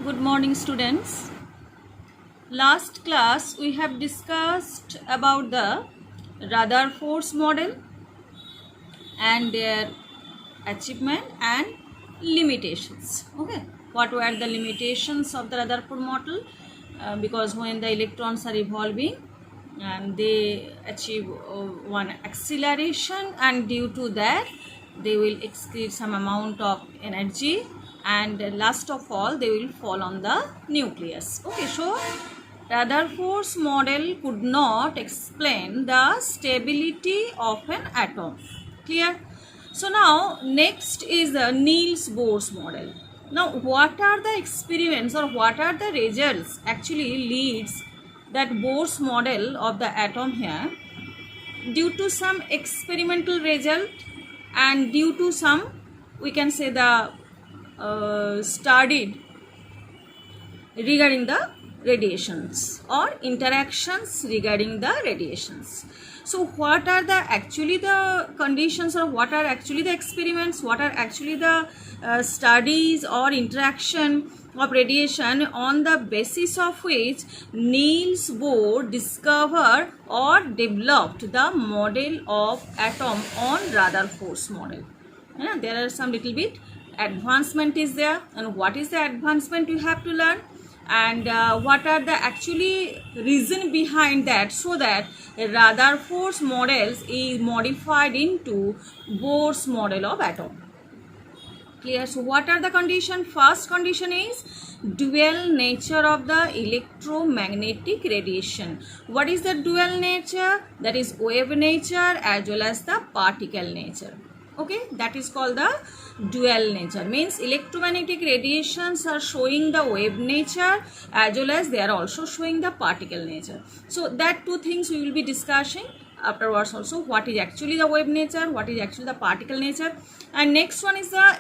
Good morning, students. Last class we have discussed about the Rutherford's model and their achievement and limitations. Okay, what were the limitations of the Rutherford model? Because when the electrons are evolving and they achieve one acceleration, and due to that they will excrete some amount of energy, and last of all they will fall on the nucleus. Okay, so Rutherford's model could not explain the stability of an atom. Clear? So now next is the Niels Bohr's model. Now what are the experiments or what are the results actually leads that Bohr's model of the atom here? Due to some experimental result and due to some, we can say, the studied regarding the radiations or interactions regarding the radiations. So what are the actually the conditions, or what are actually the experiments, what are actually the studies or interaction of radiation on the basis of which Niels Bohr discovered or developed the model of atom on Rutherford's model. There are some little bit advancement is there, and what is the advancement you have to learn, and what are the actually reason behind that, so that Rutherford's models is modified into Bohr's model of atom. Clear? So what are the condition? First condition is dual nature of the electromagnetic radiation. What is the dual nature? That is wave nature as well as the particle nature. Okay, that is called the dual nature. Means electromagnetic radiations are showing the wave nature as well as they are also showing the particle nature. So that two things we will be discussing afterwards also. What is actually the wave nature, what is actually the particle nature. And next one is the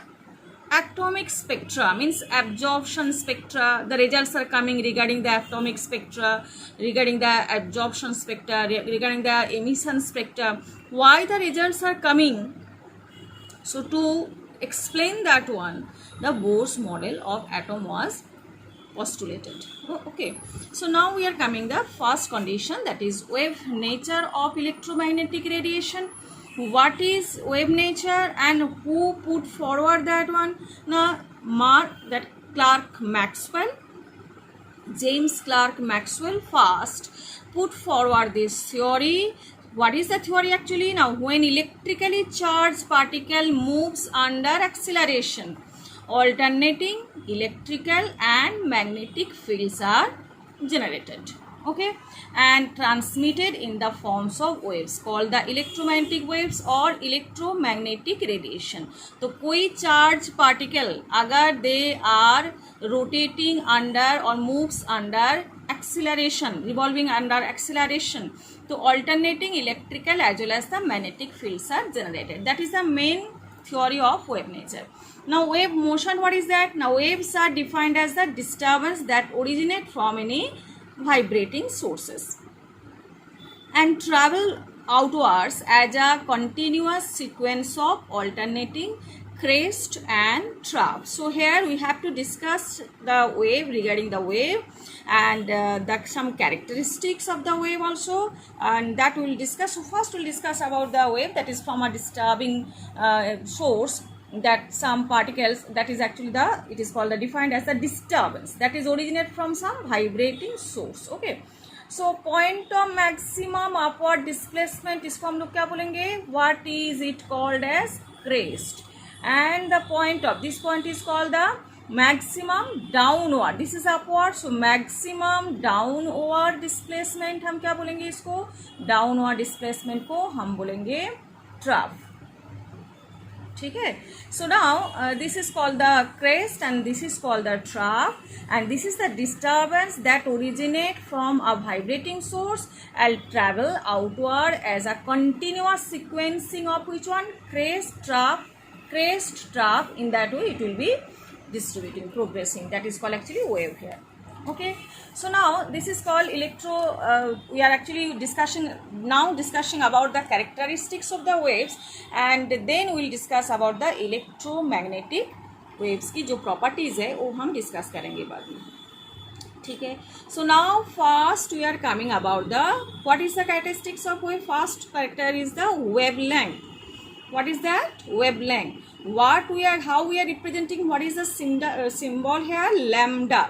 atomic spectra, means absorption spectra. The results are coming regarding the atomic spectra, regarding the absorption spectra, regarding the emission spectra. Why the results are coming? So to explain that one, the Bohr's model of atom was postulated. Okay, so now we are coming the first condition, that is wave nature of electromagnetic radiation. What is wave nature and who put forward that one? Now Clerk Maxwell, James Clerk Maxwell first put forward this theory. What is the theory actually? Now when electrically charged particle moves under acceleration, alternating electrical and magnetic fields are generated. Okay, and transmitted in the forms of waves called the electromagnetic waves or electromagnetic radiation. तो कोई charged particle अगर they are rotating under or moves under acceleration, revolving under acceleration, so alternating electrical as well as the magnetic fields are generated. That is the main theory of wave nature. Now wave motion, what is that? Now waves are defined as the disturbance that originate from any vibrating sources and travel outwards as a continuous sequence of alternating crest and trough. So here we have to discuss the wave, regarding the wave, and some characteristics of the wave also, and that we will discuss. So first we will discuss about the wave that is from a disturbing source, that some particles, that is actually the, it is called the defined as the disturbance that is originate from some vibrating source. Okay, so point of maximum upward displacement, इसको हम लोग क्या बोलेंगे? What is it called as? Crest. And the point of this point is called the maximum downward. This is upward, so maximum downward displacement हम क्या बोलेंगे इसको? Downward displacement को हम बोलेंगे trough. ठीक है? So now this is called the crest and this is called the trough, and this is the disturbance that originate from a vibrating source and travel outward as a continuous sequencing of which one? Crest, trough. In that way it will be distributing, progressing. That is called actually wave here. Okay, so now this is called we are actually discussing about the characteristics of the waves, and then we will discuss about the electromagnetic waves की जो properties है वो हम discuss करेंगे बाद में, ठीक है. So now first we are coming about the what is the characteristics of wave. First character is the wavelength. What is that? Wavelength. How we are representing, what is the symbol here? Lambda.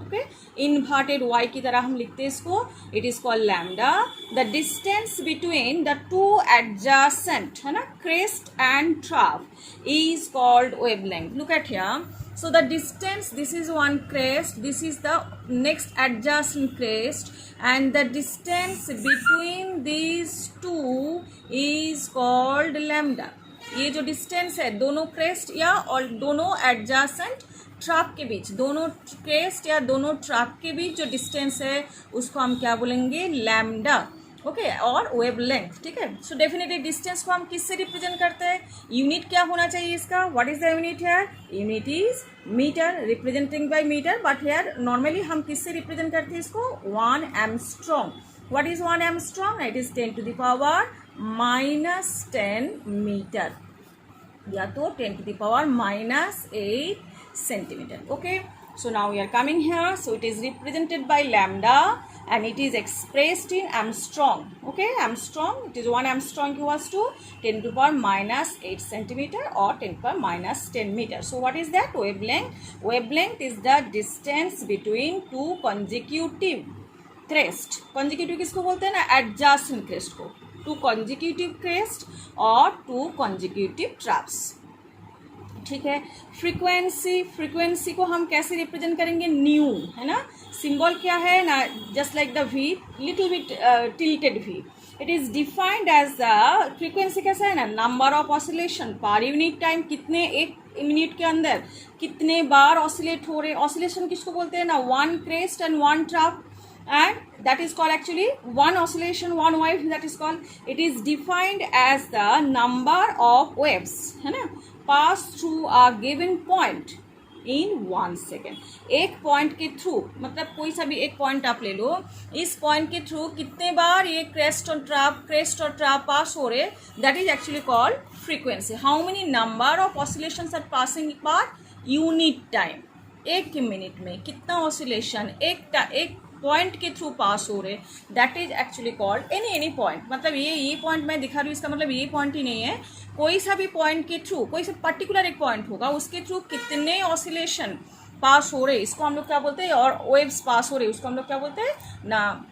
Okay, inverted y की तरह हम लिखते हैं इसको. It is called lambda. The distance between the two adjacent, है ना, crest and trough is called wavelength. Look at here. So the distance, this is one crest, this is the next adjacent crest, and the distance between these two is called lambda. ये जो distance है दोनों crest या और दोनों adjacent trap के बीच, दोनों crest या दोनों ट्रैप के बीच जो डिस्टेंस है उसको हम क्या बोलेंगे? लैम्डा. ओके, और वेवलेंथ, ठीक है. सो डेफिनेटली डिस्टेंस को हम किससे रिप्रेजेंट करते हैं? यूनिट क्या होना चाहिए इसका? What is the unit here? Unit is metre, representing by metre. But here normally हम किससे रिप्रेजेंट करते हैं इसको? 1 angstrom. What is 1 angstrom? It is 10 to the power -10 metre, या तो 10 to the power -8 centimeter. Okay, so now we are coming here. So it is represented by lambda and it is expressed in Armstrong. Okay, Armstrong, it is 1 Armstrong equals to 10 to the power -8 centimeter or 10 to the power -10 meter. So what is that? Wavelength. Wavelength is the distance between two consecutive crest. Consecutive किसको बोलते हैं ना? adjacent crest को. Two consecutive crest और two consecutive troughs. ठीक है. Frequency को हम कैसे रिप्रेजेंट करेंगे? न्यू, है ना. सिंबल क्या है ना? Just like the V, little bit tilted V. It is defined as the frequency. कैसा है ना? Number of oscillation per unit time. कितने एक मिनट के अंदर कितने बार ऑसिलेट हो रहे. ऑसिलेशन किसको बोलते हैं ना? 1 crest and 1 trap, and that is called actually one oscillation, one wave, that is called. It is defined as the number of waves, है ना, pass through a given point in 1 second. एक point के through, मतलब कोई सा भी एक point आप ले लो, इस पॉइंट के थ्रू कितने बार ये क्रेस्ट और ट्रैप पास हो रहे, that is actually called frequency. How many number of oscillations are passing per unit time. एक मिनट में कितना ऑसिलेशन एक पॉइंट के थ्रू पास हो रहे, that is actually called any point. मतलब ये पॉइंट मैं दिखा रही हूँ, इसका मतलब ये पॉइंट ही नहीं है, कोई सा भी पॉइंट के थ्रू, कोई सा पर्टिकुलर एक पॉइंट होगा, उसके थ्रू कितने ऑसिलेशन पास हो रहे, इसको हम लोग क्या बोलते हैं, और वेव्स पास हो रहे, उसको हम लोग क्या बोलते हैं ना,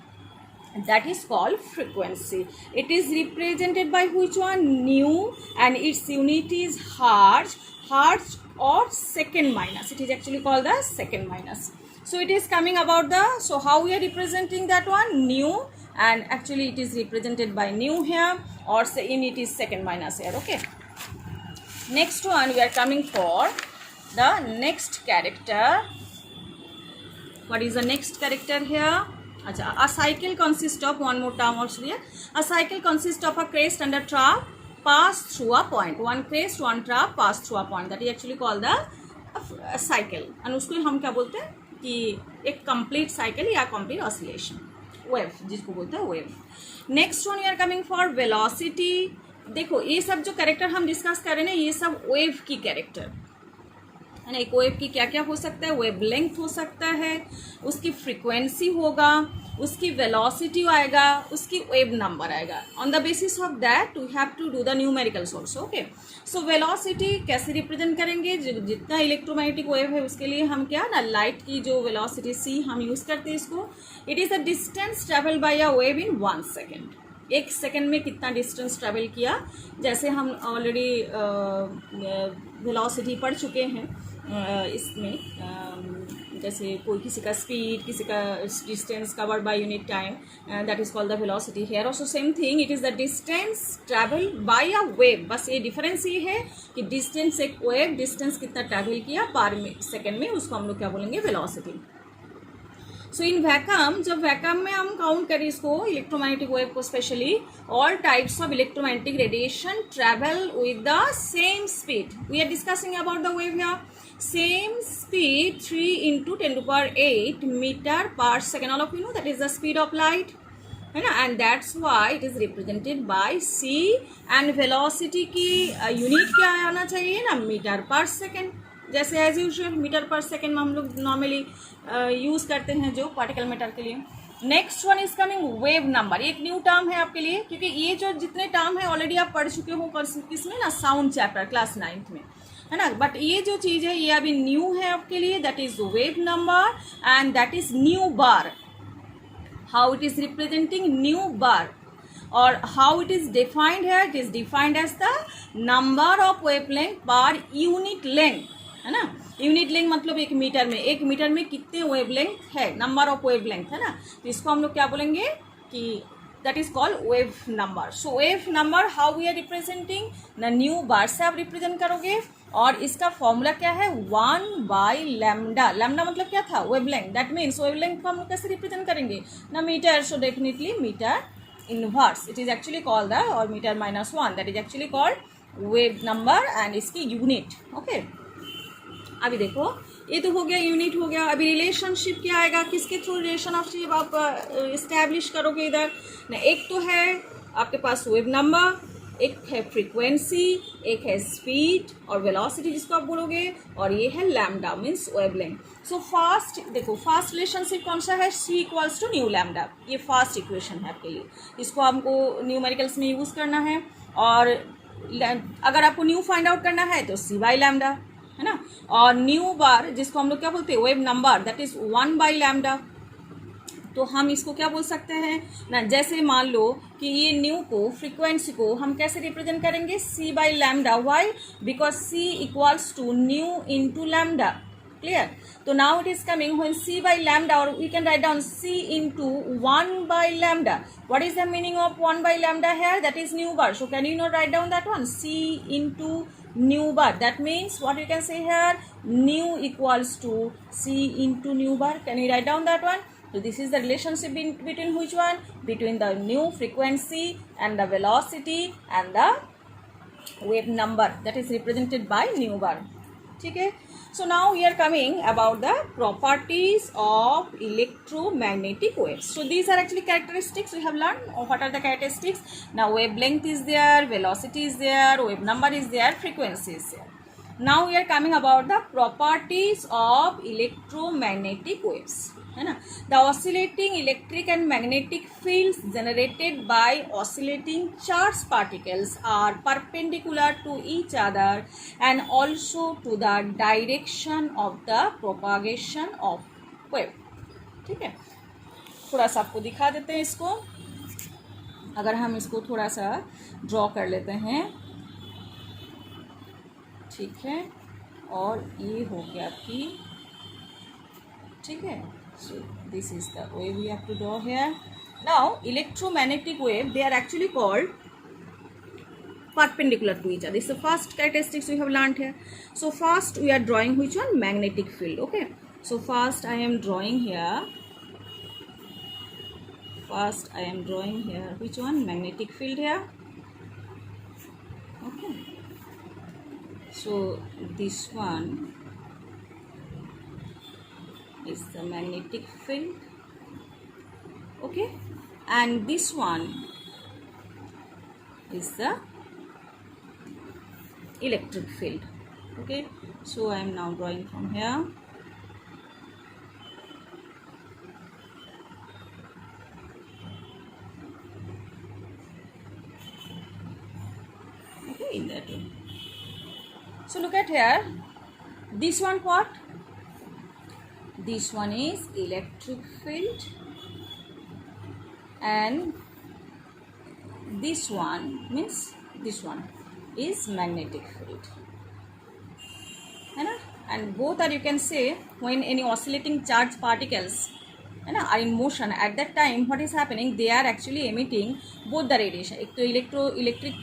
that is called frequency. It is represented by which one? Nu, and its unit is hertz or second minus. It is actually called the second minus. So it is coming about the, so how we are representing that one? Nu, and actually it is represented by nu here, or say unit is second minus here. Okay, next one we are coming for the next character. What is the next character here? अच्छा, a cycle consists of, one more term also here, a cycle consists of a crest and a trough pass through a point. One crest, one trough pass through a point. That is actually called the cycle. And उसको हम क्या बोलते हैं कि एक complete cycle या complete oscillation, wave जिसको बोलते हैं wave. Next one we are coming for velocity. देखो ये सब जो कैरेक्टर हम डिस्कस कर रहे हैं, ये सब वेव की कैरेक्टर है ना. एक वेव की क्या क्या हो सकता है? वेव लेंथ हो सकता है, उसकी फ्रीक्वेंसी होगा, उसकी वेलोसिटी आएगा, उसकी वेव नंबर आएगा. On the basis of that we have to do the numericals also. Okay, so velocity कैसे रिप्रेजेंट करेंगे? जितना इलेक्ट्रोमैग्नेटिक वेव है उसके लिए हम क्या ना, लाइट की जो वेलोसिटी c हम यूज़ करते हैं इसको. It is a distance travel by a wave in 1 second. एक सेकेंड में कितना डिस्टेंस ट्रेवल किया, जैसे हम ऑलरेडी वेलोसिटी पढ़ चुके हैं इसमें, जैसे कोई किसी का स्पीड, किसी का distance covered by unit time, that is called the velocity. Here also same thing, it is the distance travel by a wave. बस ये डिफरेंस ये है कि डिस्टेंस, एक वेव डिस्टेंस कितना ट्रैवल किया पर सेकेंड में, उसको हम लोग क्या बोलेंगे? वेलोसिटी. सो इन वैक्यूम, जब वैक्यूम में हम काउंट करें इसको, इलेक्ट्रोमैग्नेटिक वेव को specially, all types of electromagnetic radiation travel with the same speed. We are discussing about the wave here. Same speed, 3 into 10 to the power 8 meter per second. All of you know that is the speed of light, है ना, and that's why it is represented by c. and velocity की unit क्या आना चाहिए ना? Metre पर second. जैसे as usual metre पर सेकेंड में हम लोग नॉर्मली यूज़ करते हैं जो पार्टिकल मीटर के लिए। Next one is coming wave number. एक न्यू टर्म है आपके लिए, क्योंकि ये जो जितने टर्म है ऑलरेडी आप पढ़ चुके हो किसमें ना, साउंड चैप्टर क्लास 9th में, है ना। बट ये जो चीज़ है ये अभी न्यू है आपके लिए, that is wave number and that is nu bar. How it is representing nu bar और हाउ इट इज डिफाइंड है, it is defined as the number of wavelength per unit length, है ना। Unit length मतलब एक metre में कितने wavelength है, number of wavelength, है ना। तो इसको हम लोग क्या बोलेंगे कि that is called wave number. So wave number how we are representing ना, न्यू बार से आप रिप्रेजेंट करोगे और इसका फॉर्मूला क्या है, 1/λ। लैम्डा मतलब क्या था, वेवलेंथ। दैट मीन्स वेवलेंथ को हम लोग कैसे रिप्रेजेंट करेंगे ना, metre. So definitely metre inverse it is actually called the, और metre -1 that is actually called wave number and इसकी यूनिट। ओके, अभी देखो ये तो हो गया, यूनिट हो गया। अभी रिलेशनशिप क्या आएगा, किसके थ्रू रिलेशनशिप आप इस्टेब्लिश करोगे इधर ना। एक तो है आपके पास वेव नंबर, एक है फ्रीक्वेंसी, एक है स्पीड और वेलोसिटी जिसको आप बोलोगे, और ये है lambda means wavelength. So fast, देखो फास्ट रिलेशनशिप कौन सा है, C equals to nu lambda. ये फास्ट इक्वेशन है आपके लिए, इसको हमको न्यूमेरिकल्स में यूज़ करना है। और अगर आपको न्यू फाइंड आउट करना है तो C/λ, है ना। और न्यू बार जिसको हम लोग क्या बोलते हैं, वेव नंबर, दैट इज 1/λ। तो हम इसको क्या बोल सकते हैं ना, जैसे मान लो कि ये न्यू को, फ्रीक्वेंसी को हम कैसे रिप्रेजेंट करेंगे, C/λ। Why, because C equals to nu into lambda. Clear. तो now it is coming when C/λ, और we can write down C into 1/λ। What is the meaning of 1/λ here, that is new bar. So can you not write down that one, C into new bar? That means what you can say here, new equals to C into new bar. Can you write down that one? So this is the relationship between which one, between the new frequency and the velocity and the wave number that is represented by new bar. ठीक है। So now we are coming about the properties of electromagnetic waves. So these are actually characteristics we have learned. What are the characteristics? Now wavelength is there, velocity is there, wave number is there, frequency is there. Now we are coming about the properties of electromagnetic waves, है ना। The oscillating electric and magnetic fields generated by oscillating charged particles are perpendicular to each other and also to the direction of the propagation of wave. ठीक है, थोड़ा सा आपको दिखा देते हैं इसको। अगर हम इसको थोड़ा सा ड्रॉ कर लेते हैं, ठीक है, और ये हो गया आपकी, ठीक है। So this is the wave we have to draw here. Now electromagnetic wave, they are actually called perpendicular to each other. This is the first characteristics we have learned here. So first we are drawing which one, magnetic field. Okay, so first I am drawing here, which one, magnetic field here. Okay, so this one is the magnetic field, okay, and this one is the electric field. Okay, so I am now drawing from here. Okay, in that way. So look at here, this one what? This one is electric field and this one means this one is magnetic field, है ना। And both are, you can say, when any oscillating charged particles, है ना, are in motion, at that time what is happening, they are actually emitting both the radiation, एक तो electric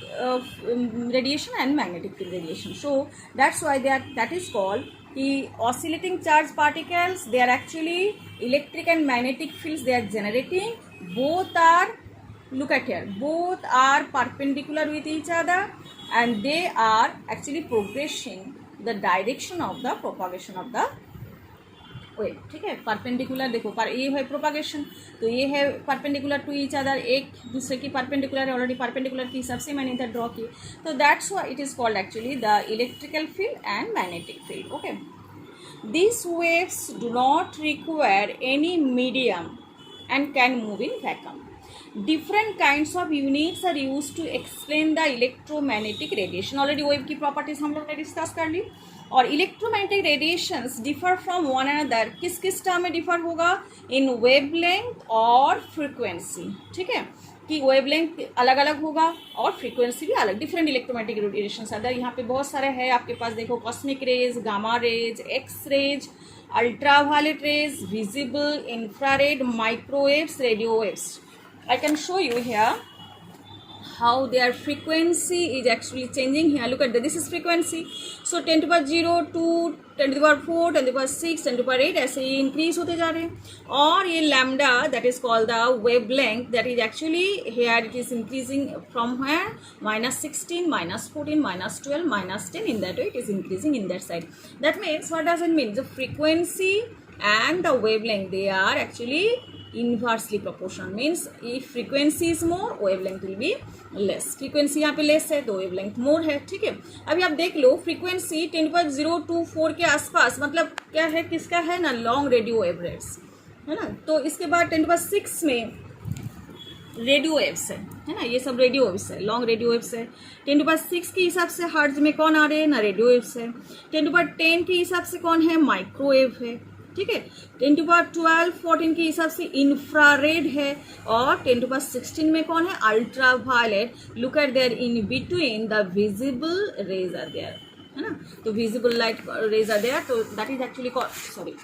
radiation and magnetic field radiation. So that's why that is called the oscillating charged particles. They are actually electric and magnetic fields they are generating. Both are, look at here, both are perpendicular with each other and they are actually progressing the direction of the propagation of the wave, ठीक है। Perpendicular देखो पर ये है propagation, तो ये है perpendicular to each other, एक दूसरे की परपेंडिकुलर है, ऑलरेडी परपेंडिकुलर की हिसाब से मैंने इधर ड्रॉ की, तो that's why it is called actually the electrical field and magnetic field, okay. These waves do not require any medium and can move in vacuum. Different kinds of units are used to explain the electromagnetic radiation. Already wave की properties हम लोग ने discuss कर ली। और electromagnetic radiations differ from one another, किस किस term में differ होगा? इन वेवलेंथ और फ्रीक्वेंसी, ठीक है, कि वेवलेंथ अलग अलग होगा और फ्रीक्वेंसी भी अलग। डिफरेंट इलेक्ट्रोमैग्नेटिक रेडिएशंस अदर यहाँ पे बहुत सारे हैं आपके पास, देखो cosmic rays, gamma rays, X rays, ultraviolet rays, visible, infrared, microwaves, radio waves. I can show you here how their frequency is actually changing here. Look at this is frequency. So 10 to the power 0, 2, 10 to the power 4, 10 to the power 6, 10 to the power 8 ऐसे ही increase होते जा रहे हैं। और ये lambda that is called the wavelength, that is actually here it is increasing from where -16, -14, -12, -10, in that way it is increasing in that side. That means what does it mean? The frequency and the wavelength, they are actually inversely proportional, means if frequency is more wavelength will be less. frequency यहाँ पे less है तो wavelength more है, ठीक है। अभी आप देख लो frequency 10^024 के आसपास, मतलब क्या है, किसका है ना, लॉन्ग रेडियो वेव रेट्स है ना। तो इसके बाद 10^6 में रेडियो वेव्स है ना, ये सब रेडियो वेव्स है, लॉन्ग रेडियो वेव्स है। 10^6 के हिसाब से हर्ट्ज में कौन आ रहे हैं ना, रेडियो वेव्स है। 10^10 के हिसाब से कौन है, माइक्रोवेव है, ठीक है। 10^12, 14 के हिसाब से इंफ्रारेड है, और 10^16 में कौन है, ultraviolet. Look at there in between the visible rays are there, है ना, तो visible light rays are there, तो that is actually called, sorry,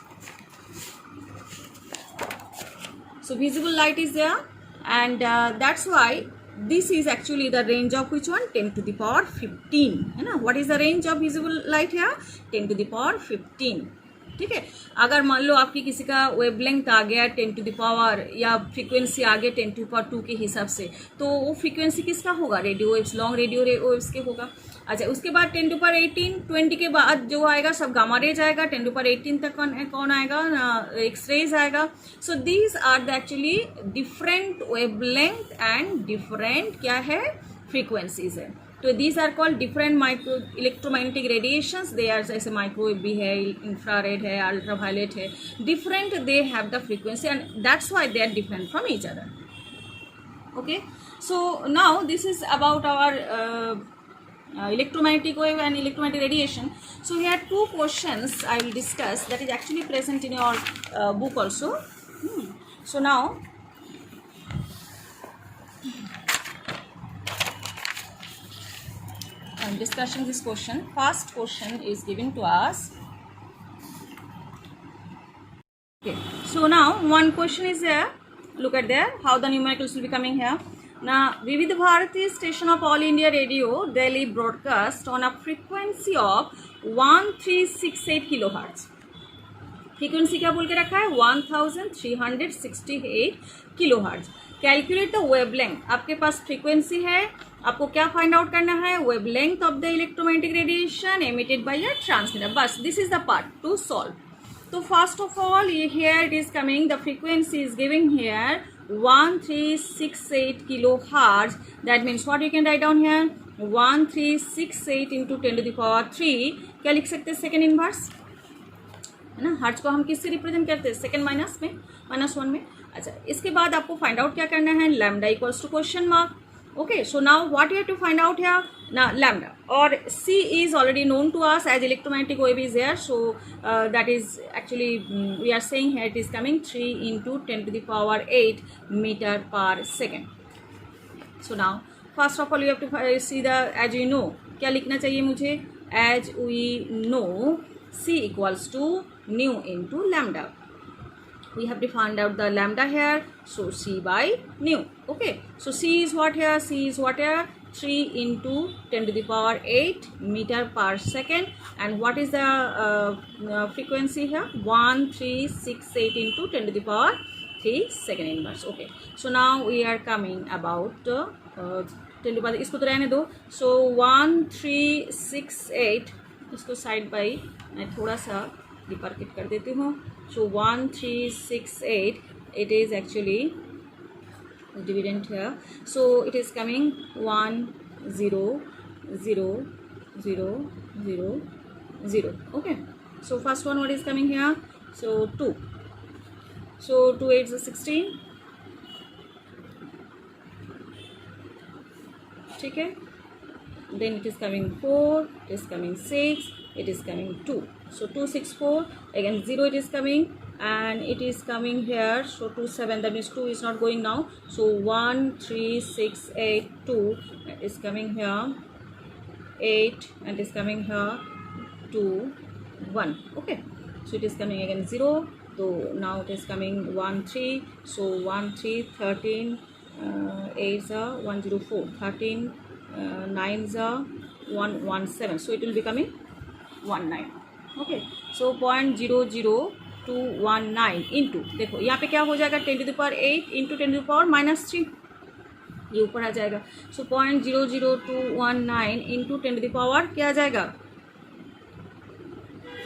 so visible light is there, and that's why this is actually the range of which one, 10 to the power 15, है ना। what is the range of visible light here, 10 to the power 15, ठीक है। अगर मान लो आपकी किसी का wavelength आ गया 10 टू द पावर, या फ्रीक्वेंसी आ गया 10 टू द पावर 2 के हिसाब से, तो वो फ्रीक्वेंसी किसका होगा, radio waves, long radio waves के होगा। अच्छा, उसके बाद 10 टू पावर 18, 20 के बाद जो आएगा सब गामा रेज आएगा, 10 टू पावर 18 तक कौन आएगा, एक्स रेज आएगा। So these are the actually different wavelength and different क्या है, फ्रीक्वेंसीज है। तो these are called different micro electromagnetic radiations, they are, जैसे माइक्रोवेव भी है, इंफ्रारेड है, अल्ट्रावायलेट है, different they have the frequency, and that's why they are different from each other, okay. So now this is about our electromagnetic wave and electromagnetic radiation. So here 2 questions I will discuss, that is actually present in your book also. So now I am discussing this question. First question is given to us. Okay, so now one question is there. Look at there how the numericals will be coming here. Now, Vividh Bharati station of All India Radio Delhi broadcast on a frequency of 1368 kilohertz. Frequency क्या बोल के रखा है, 1368 kilohertz. Calculate the wavelength, आपके पास frequency है, आपको क्या find out करना है, wavelength of the electromagnetic radiation emitted by a transmitter. बस this is the part to solve. तो फर्स्ट ऑफ ऑल ये here it is coming, the frequency is giving here 1368 kilohertz. That means what you can write down here, 1368 into 10 to the power 3. क्या लिख सकते हैं, second inverse, है ना। Hertz को हम किससे रिप्रेजेंट करते हैं, सेकेंड माइनस में, -1 में। अच्छा, इसके बाद आपको फाइंड आउट क्या करना है, lambda equals to question mark, okay. So now what you have to find out here, now lambda, or C is already known to us as electromagnetic wave is there, so that is actually we are saying here it is coming 3 into 10 to the power 8 meter per second. So now first of all you have to see the, as you know, क्या लिखना चाहिए मुझे, as we know C equals to nu into lambda. We have to find out the lambda here, so C by nu, okay. So C is what here, C is what here, 3 into 10 to the power 8 meter per second, and what is the frequency here, 1368 into 10 to the power 3 second inverse, okay. So now we are coming about 10 to the power, इसको तो रहने दो, so 1368, इसको side by मैं थोड़ा सा डिपार्केट कर देती हूँ, So 1368, it is actually dividend here. So it is coming 1 0 0 0 0 0. Okay. So first one, what is coming here? So 2. So 2 8 is 16. Okay. Then it is coming 4, it is coming 6, it is coming 2. So 2 6 4, again 0 it is coming, and it is coming here. So 2 7, that means 2 is not going now. So 1 3 6 8 2 is coming here, 8, and is coming here 2 1. Okay. So it is coming again 0. So now it is coming 1 3. So 1 3 13, 8 are 104, 13, 9 are 117. So it will be coming 19. Okay. So 0.00219 into, देखो यहाँ पे क्या हो जाएगा, 10 to the power 8 into 10 to the power -3, ये ऊपर आ जाएगा. सो 0.00219 into 10 to the power क्या आ जाएगा,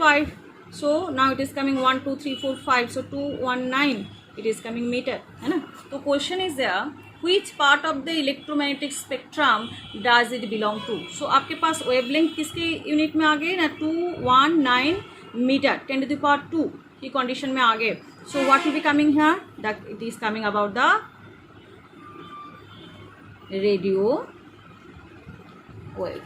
5. So now it is coming 1 2 3 4 5. So 219 it is coming meter, है ना. तो question is there, which part of the electromagnetic spectrum does it belong to? So आपके पास wavelength किसके यूनिट में आ गए ना, 219 मीटर 10 to the power 2 की कंडीशन में आ गए. So what will be coming here, that it is coming about the radio wave.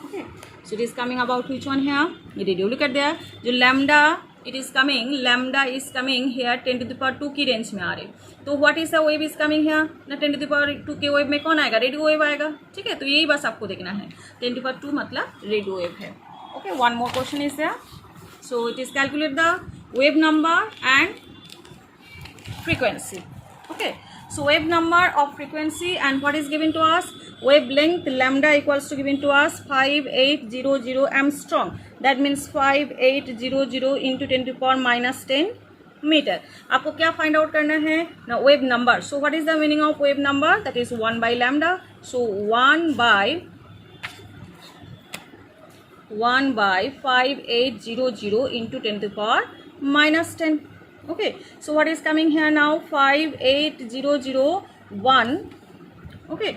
Okay. So it is coming about which one here, radio. Look at there, जो lambda it is coming, lambda is coming here 10 to the power 2 की range में आ रहे. तो what is the wave is coming here ना, 10 to the power 2 के wave में कौन आएगा, रेडियो वेव आएगा. ठीक है. तो यही बस आपको देखना है, 10 to the power 2 मतलब रेडियो वेव है. Okay. One more question is there. So it is calculate the wave number and frequency. Okay. So wave number of frequency and what is given to us, wavelength lambda equals to given to us 5800 Armstrong. That means 5800 into 10 to the power -10 meter. आपको क्या find out करना है ना, wave number. So what is the meaning of wave number, that is 1 by lambda. So 1 by 5800 into 10 to the power -10. Okay. So what is coming here now, 58001. Okay.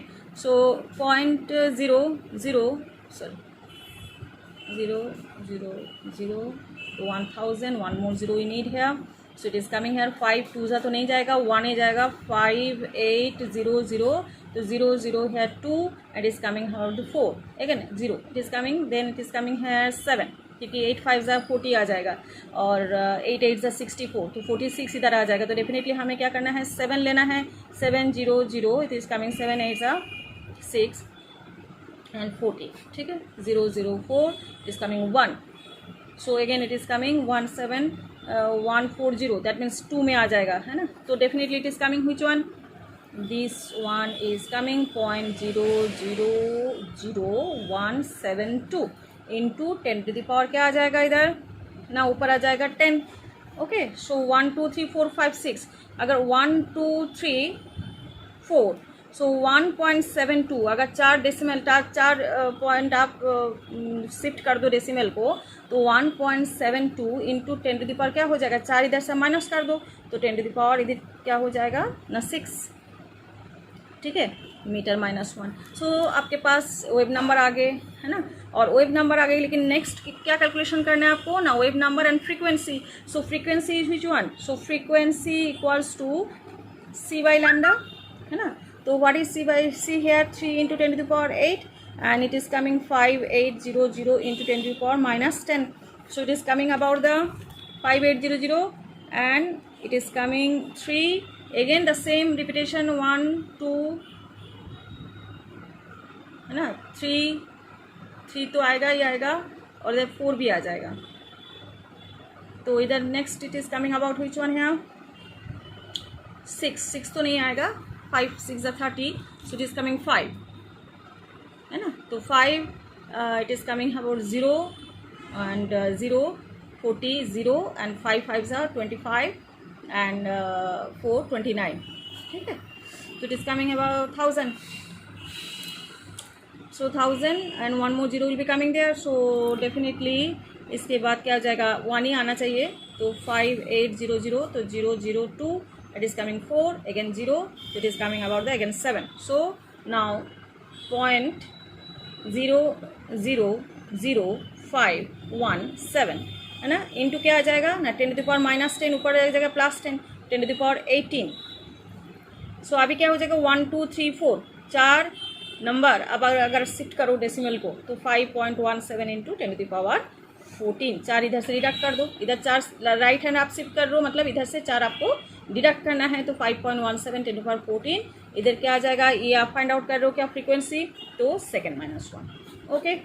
So 0.00, sorry, 000 1000, one more 0 we need here. So it is coming here 5 2 तो नहीं जाएगा, 1 ही जाएगा, 5800. तो 0 here 2, and is coming here to 4 again 0 it is coming, then it is coming here 7 क्योंकि 8 5 40 आ जाएगा, और 8 8 64, तो 46 इधर आ जाएगा. तो डेफिनेटली हमें क्या करना है, 7 लेना है. 700, इट इज़ कमिंग 7 8 6 and 40. ठीक है. 004 is coming 1. So again it is coming 17140, that means 2 में आ जाएगा, है ना. तो definitely it is coming which one, this one is coming 0.00172 into 10 to the power क्या आ जाएगा इधर ना, ऊपर आ जाएगा 10. ओके. सो 1 2 3 4 5 6, अगर 1 2 3 4, सो 1.72, अगर 4 डेसिमल 4 पॉइंट आप शिफ्ट कर दो डेसिमल को, तो 1.72 इंटू 10 to the power क्या हो जाएगा, 4 इधर से माइनस कर दो, तो 10 to the power इधर क्या हो जाएगा ना, 6. ठीक है. मीटर -1. सो आपके पास वेव नंबर आ गए, है ना, और वेव नंबर आ गई. लेकिन नेक्स्ट क्या कैलकुलेशन करना है आपको ना, wave number and frequency. So frequency is which one, so frequency equals to c by lambda, है ना. तो what is c by c here, 3 into 10 to the power 8, and it is coming 5800 into 10 to the power -10. So it is coming about the 5800, and it is coming 3, again the same repetition, 1 2, है ना, 3 तो आएगा ही आएगा, और इधर 4 भी आ जाएगा. तो इधर next it is coming about which one है, 6 तो नहीं आएगा, 5 6 30, सो इट इज़ कमिंग 5, है ना. तो 5 it is coming about 0 and 0 40 0 and 5 5 25 and 4 29. ठीक है. तो it is coming about 1000. So 1000 and one more 0 will be coming there. So definitely इसके बाद क्या आ जाएगा, 1 ही आना चाहिए. तो 5800 तो 002 it is coming 4 again 0 it is coming about the again 7 so now 0.00517 है ना इंटू क्या आ जाएगा ना 10 टू द पावर -10 ऊपर आ जाएगा +10 10 टू द पावर 18 सो अभी क्या हो जाएगा 1 2 3 4 चार नंबर अब अगर शिफ्ट करो डेसिमल को तो 5.17 इंटू 10 टू द पावर 14 चार इधर से डिडक्ट कर दो इधर चार राइट हैंड आप शिफ्ट कर रहे हो मतलब इधर से चार आपको डिडक्ट करना है तो 5.17 10 टू द पावर 14 इधर क्या आ जाएगा ये आप फाइंड आउट कर रहे हो क्या फ्रीक्वेंसी तो सेकंड -1 ओके